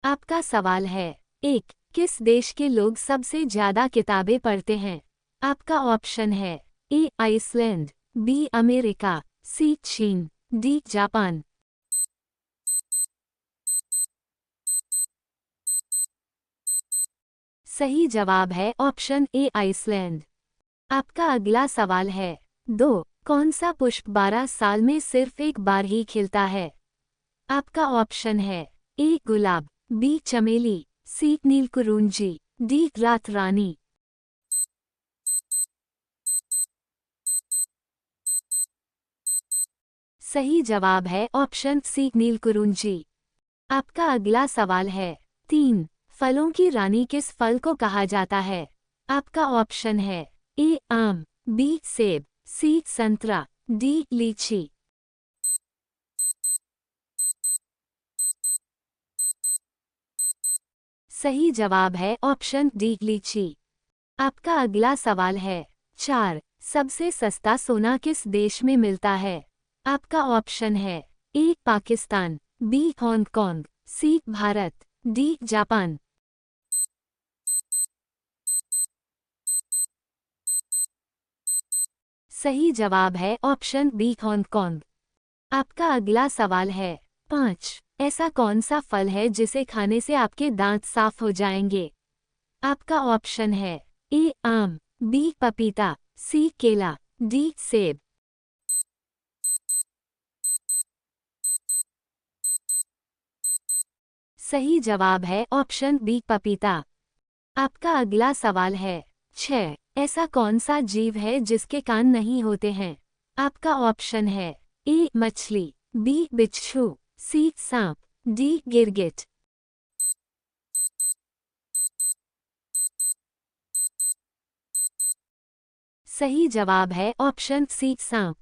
आपका सवाल है। 1. किस देश के लोग सबसे ज्यादा किताबें पढ़ते हैं? आपका ऑप्शन है A. Iceland, B. America, C. चीन, डी. जापान। सही जवाब है ऑप्शन ए. आइसलैंड। आपका अगला सवाल है। 2. कौन सा पुष्प 12 साल में सिर्फ एक बार ही खिलता है? आपका ऑप्शन है ए. गुलाब, बी. चमेली, सी. नीलकुरुंजी, डी. रात रानी। सही जवाब है ऑप्शन सी. नीलकुरुंजी। आपका अगला सवाल है। 3. फलों की रानी किस फल को कहा जाता है? आपका ऑप्शन है ए. आम, बी. सेब, सी. संतरा, डी. लीची। सही जवाब है ऑप्शन डी. लीची। आपका अगला सवाल है। 4. सबसे सस्ता सोना किस देश में मिलता है? आपका ऑप्शन है ए. पाकिस्तान, बी. हांगकांग, सी. भारत, डी. जापान। सही जवाब है ऑप्शन बी. हांगकांग। आपका अगला सवाल है। 5. ऐसा कौन सा फल है जिसे खाने से आपके दांत साफ हो जाएंगे? आपका ऑप्शन है ए. आम, बी. पपीता, सी. केला, डी. सेब। सही जवाब है ऑप्शन बी. पपीता। आपका अगला सवाल है। 6. ऐसा कौन सा जीव है जिसके कान नहीं होते हैं? आपका ऑप्शन है ए. मछली, बी. बिच्छू, सी. सांप, डी. गिरगिट। सही जवाब है ऑप्शन सी. सांप।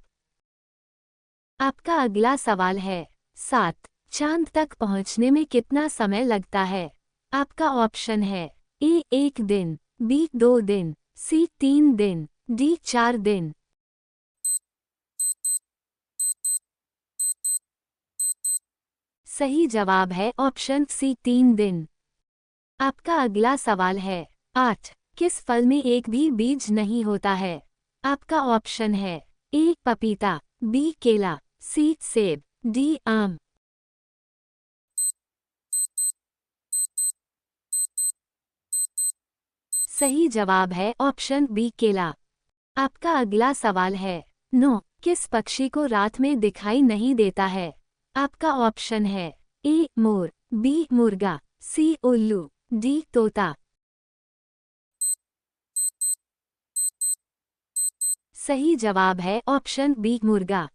आपका अगला सवाल है। 7. चांद तक पहुंचने में कितना समय लगता है? आपका ऑप्शन है ए. 1 दिन, बी. 2 दिन, सी. 3 दिन, डी. 4 दिन। सही जवाब है ऑप्शन सी. 3 दिन। आपका अगला सवाल है। 8. किस फल में एक भी बीज नहीं होता है? आपका ऑप्शन है ए. पपीता, बी. केला, सी. सेब, डी. आम। सही जवाब है ऑप्शन बी. केला। आपका अगला सवाल है। 9. किस पक्षी को रात में दिखाई नहीं देता है? आपका ऑप्शन है ए. मोर, बी. मुर्गा, सी. उल्लू, डी. तोता। सही जवाब है ऑप्शन बी. मुर्गा।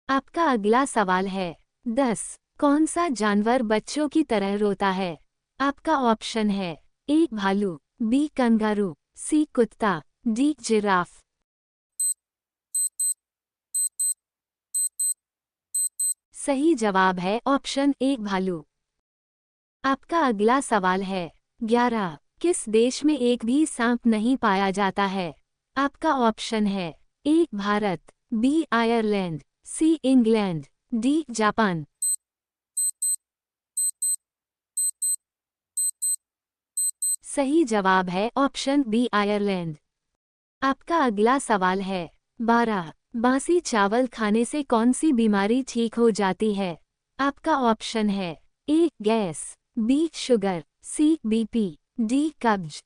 आपका अगला सवाल है। 10. कौन सा जानवर बच्चों की तरह रोता है? आपका ऑप्शन है ए. भालू, बी. कंगारू, सी. कुत्ता, डी. जिराफ। सही जवाब है ऑप्शन ए. भालू। आपका अगला सवाल है। 11. किस देश में एक भी सांप नहीं पाया जाता है? आपका ऑप्शन है A. Bharat, B. Ireland, C. England, D. Japan. सही जवाब है ऑप्शन बी. आयरलैंड। आपका अगला सवाल है। 12. बासी चावल खाने से कौन सी बीमारी ठीक हो जाती है? आपका ऑप्शन है A. Gas, B. Sugar, C. BP, D. कब्ज।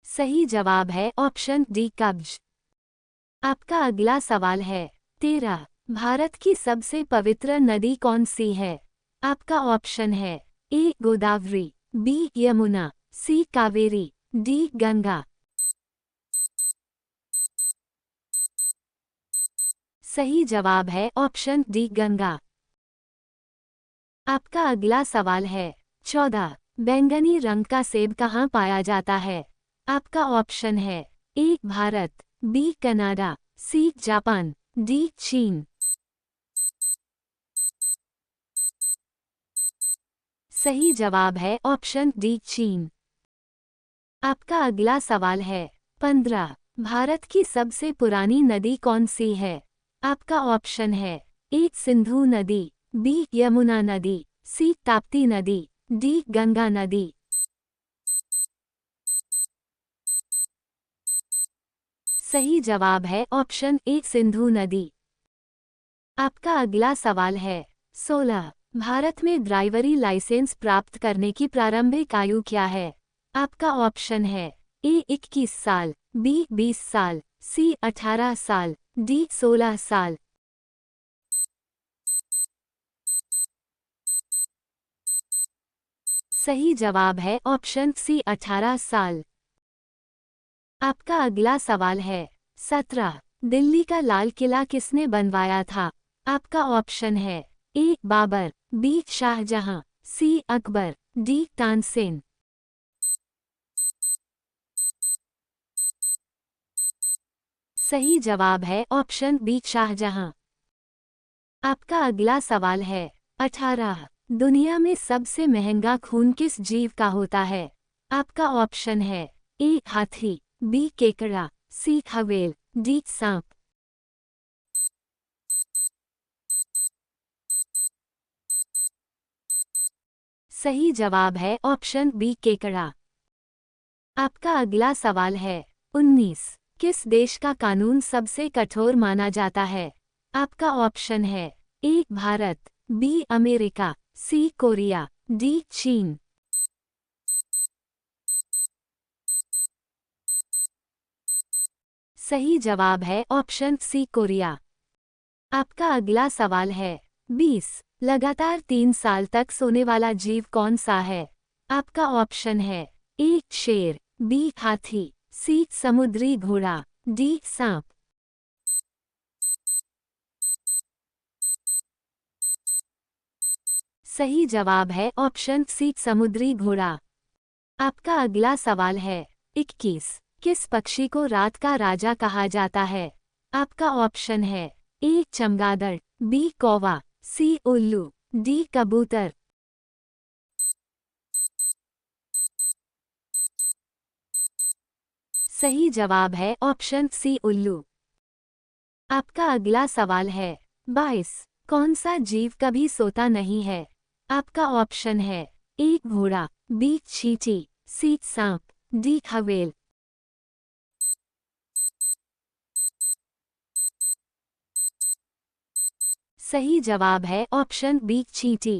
सही जवाब है ऑप्शन डी. कब्ज। आपका अगला सवाल है। 13. भारत की सबसे पवित्र नदी कौन सी है? आपका ऑप्शन है ए. गोदावरी, बी. यमुना, सी. कावेरी, डी. गंगा। सही जवाब है ऑप्शन डी. गंगा। आपका अगला सवाल है। 14. बैंगनी रंग का सेब कहाँ पाया जाता है? आपका ऑप्शन है A. Bharat, B. Canada, C. Japan, D. चीन। सही जवाब है ऑप्शन डी. चीन। आपका अगला सवाल है। 15. भारत की सबसे पुरानी नदी कौन सी है? आपका ऑप्शन है ए सिंधु नदी, बी यमुना नदी, सी ताप्ती नदी, डी गंगा नदी। सही जवाब है ऑप्शन ए सिंधु नदी। आपका अगला सवाल है 16। भारत में ड्राइवरी लाइसेंस प्राप्त करने की प्रारंभिक आयु क्या है? आपका ऑप्शन है ए 21 साल, बी 20 साल, सी 18 साल, डी 16 साल। सही जवाब है ऑप्शन सी 18 साल। आपका अगला सवाल है 17। दिल्ली का लाल किला किसने बनवाया था? आपका ऑप्शन है ए बाबर, बी शाहजहां, सी अकबर, डी तानसेन। सही जवाब है ऑप्शन बी शाहजहां। आपका अगला सवाल है 18। दुनिया में सबसे महंगा खून किस जीव का होता है? आपका ऑप्शन है ए हाथी, बी केकड़ा, सी हवेल, डी सांप। सही जवाब है ऑप्शन बी केकड़ा। आपका अगला सवाल है 19। किस देश का कानून सबसे कठोर माना जाता है? आपका ऑप्शन है A Bharat, B America, C Korea, D चीन। सही जवाब है ऑप्शन सी कोरिया। आपका अगला सवाल है 20। लगातार 3 साल तक सोने वाला जीव कौन सा है? आपका ऑप्शन है ए शेर, बी हाथी, सी समुद्री घोड़ा, डी सांप। सही जवाब है ऑप्शन सी समुद्री घोड़ा। आपका अगला सवाल है 21। किस पक्षी को रात का राजा कहा जाता है? आपका ऑप्शन है ए चमगादड़, बी कौवा, सी उल्लू, डी कबूतर। सही जवाब है ऑप्शन सी उल्लू। आपका अगला सवाल है 22। कौन सा जीव कभी सोता नहीं है? आपका ऑप्शन है ए घोड़ा, बी चींटी, सी सांप, डी हवेल। सही जवाब है ऑप्शन बी चींटी।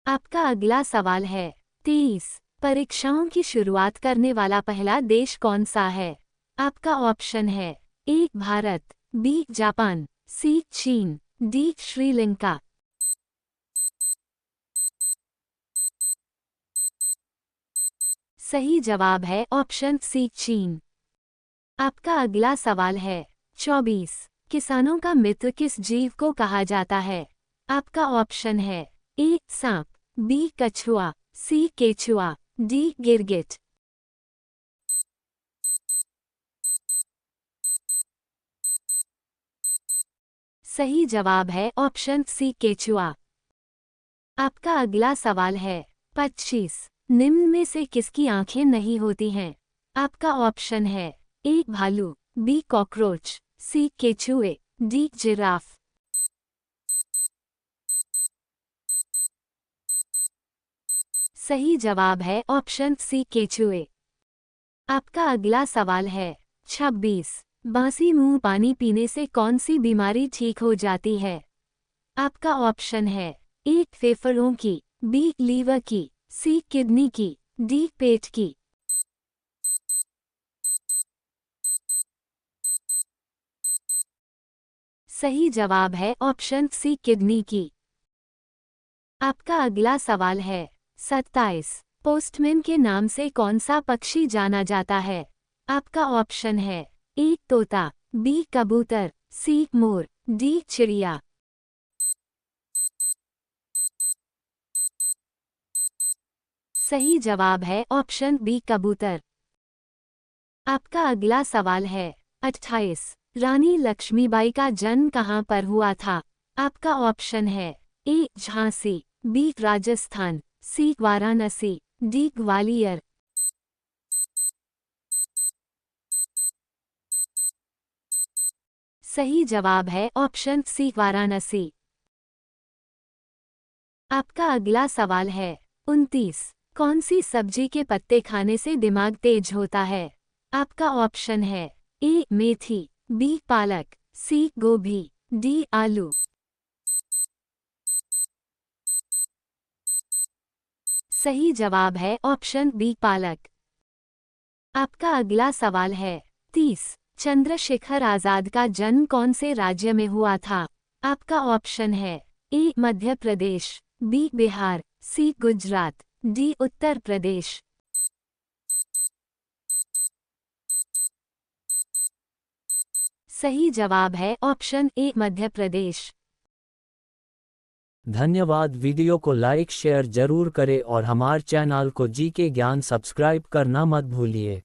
आपका अगला सवाल है 23। परीक्षाओं की शुरुआत करने वाला पहला देश कौन सा है? आपका ऑप्शन है ए भारत, बी जापान, सी चीन, डी श्रीलंका। सही जवाब है ऑप्शन सी चीन। आपका अगला सवाल है 24। किसानों का मित्र किस जीव को कहा जाता है? आपका ऑप्शन है ए सांप, बी कछुआ, सी केचुआ, डी गिरगिट। सही जवाब है ऑप्शन सी केचुआ। आपका अगला सवाल है 25। निम्न में से किसकी आंखें नहीं होती हैं? आपका ऑप्शन है ए भालू, बी कॉकरोच, सी केचुए, डी जिराफ। सही जवाब है ऑप्शन सी केचुए। आपका अगला सवाल है 26। बासी मुंह पानी पीने से कौन सी बीमारी ठीक हो जाती है? आपका ऑप्शन है ए फेफड़ों की, बी लीवर की, सी किडनी की, डी पेट की। सही जवाब है ऑप्शन सी किडनी की। आपका अगला सवाल है 27। पोस्टमैन के नाम से कौन सा पक्षी जाना जाता है? आपका ऑप्शन है ए तोता, बी कबूतर, सी मोर, डी चिड़िया। सही जवाब है ऑप्शन बी कबूतर। आपका अगला सवाल है 28। रानी लक्ष्मीबाई का जन्म कहाँ पर हुआ था? आपका ऑप्शन है ए झांसी, बी राजस्थान, सी वाराणसी, डी ग्वालियर। सही जवाब है ऑप्शन सी वाराणसी। आपका अगला सवाल है 29। कौन सी सब्जी के पत्ते खाने से दिमाग तेज होता है? आपका ऑप्शन है ए मेथी, बी पालक, सी गोभी, डी आलू। सही जवाब है ऑप्शन बी पालक। आपका अगला सवाल है 30। चंद्रशेखर आजाद का जन्म कौन से राज्य में हुआ था? आपका ऑप्शन है ए मध्य प्रदेश, बी बिहार, सी गुजरात, डी उत्तर प्रदेश। सही जवाब है ऑप्शन ए मध्य प्रदेश। धन्यवाद। वीडियो को लाइक शेयर जरूर करें और हमारे चैनल को जीके ज्ञान सब्सक्राइब करना मत भूलिए।